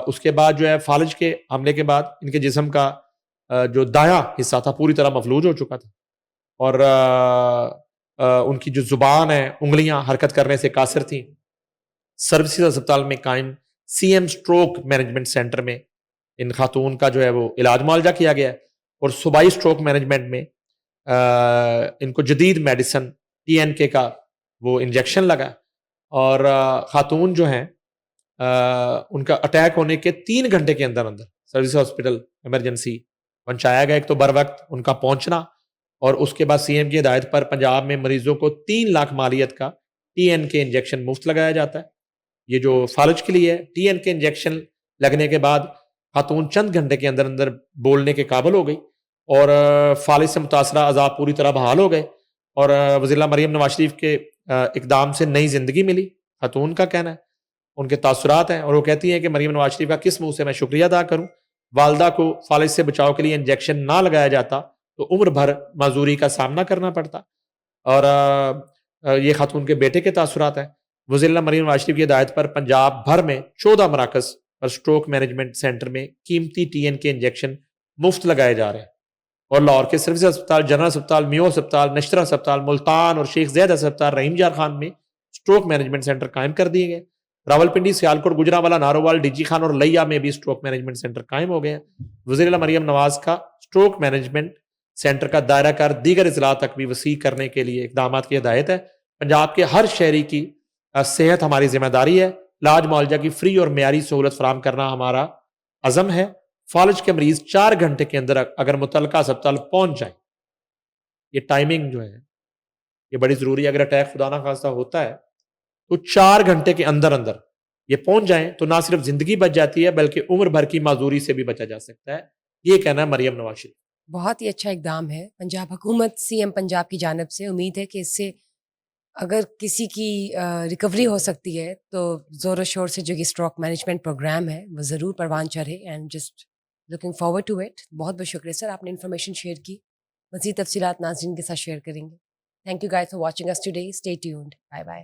اس کے بعد جو ہے فالج کے حملے کے بعد ان کے جسم کا جو دایاں حصہ تھا پوری طرح مفلوج ہو چکا تھا, اور ان کی جو زبان ہے, انگلیاں حرکت کرنے سے قاصر تھیں. سروسز اسپتال میں قائم C M stroke management centre میں ان خاتون کا جو ہے وہ علاج معالجہ کیا گیا, اور صوبائی اسٹروک مینجمنٹ میں ان کو جدید میڈیسن TNK کا وہ انجیکشن لگا, اور خاتون جو ہیں ان کا اٹیک ہونے کے 3 گھنٹے کے اندر سروس ہاسپٹل ایمرجنسی پہنچایا گیا. ایک تو بر وقت ان کا پہنچنا, اور اس کے بعد CM کی ہدایت پر پنجاب میں مریضوں کو 3 لاکھ مالیت کا TNK انجیکشن مفت لگایا جاتا ہے. یہ جو فالج کے لیے TNK انجیکشن لگنے کے بعد خاتون چند گھنٹے کے اندر اندر بولنے کے قابل ہو گئی, اور فالج سے متاثرہ اعضاء پوری طرح بحال ہو گئے, اور وزیر اعلیٰ مریم نواز شریف کے اقدام سے نئی زندگی ملی. خاتون کا کہنا ہے, ان کے تاثرات ہیں, اور وہ کہتی ہیں کہ مریم نواز شریف کا کس منہ سے میں شکریہ ادا کروں. والدہ کو فالج سے بچاؤ کے لیے انجیکشن نہ لگایا جاتا تو عمر بھر معذوری کا سامنا کرنا پڑتا. اور یہ خاتون کے بیٹے کے تاثرات ہیں. وزیر اعلیٰ مریم نواز شریف کی ہدایت پر پنجاب بھر میں 14 مراکز اور اسٹروک مینجمنٹ سینٹر میں قیمتی TNK انجیکشن مفت لگائے جا رہے ہیں, اور لاہور کے سروس اسپتال, جنرل اسپتال, میو اسپتال, نشترا اسپتال, ملتان اور شیخ زید اسپتال رحیم جار خان میں اسٹروک مینجمنٹ سینٹر قائم کر دیے گئے. راولپنڈی, سیالکوٹ, گجرانوالہ, نارووال, ڈی جی خان اور لیا میں بھی اسٹروک مینجمنٹ سینٹر قائم ہو گئے ہیں. وزیر اعلیٰ مریم نواز کا اسٹروک مینجمنٹ سینٹر کا دائرہ کار دیگر اضلاع تک بھی وسیع کرنے کے لیے اقدامات کی ہدایت ہے. پنجاب کے ہر شہری کی صحت ہماری ذمہ داری ہے، علاج معالجہ کی فری اور معیاری سہولت فراہم کرنا ہمارا عزم ہے۔ فالج کے مریض 4 گھنٹے کے اندر اگر متعلقہ اسپتال پہنچ جائیں، یہ ٹائمنگ جو ہے یہ بڑی ضروری ہے۔ اگر اٹیک خدا نہ خواستہ ہوتا ہے تو 4 گھنٹے کے اندر اندر یہ پہنچ جائیں تو نہ صرف زندگی بچ جاتی ہے بلکہ عمر بھر کی معذوری سے بھی بچا جا سکتا ہے۔ یہ کہنا ہے مریم نواز شریف۔ بہت ہی اچھا اقدام ہے پنجاب حکومت، سی ایم پنجاب کی جانب سے۔ امید ہے کہ اس سے اگر کسی کی ریکوری ہو سکتی ہے تو زور و شور سے جو یہ اسٹروک مینجمنٹ پروگرام ہے وہ ضرور پروان چڑھے، and just looking forward to it. بہت بہت شکریہ سر، آپ نے انفارمیشن شیئر کی۔ مزید تفصیلات ناظرین کے ساتھ شیئر کریں گے۔ Thank you guys for watching اس today, stay tuned, bye bye.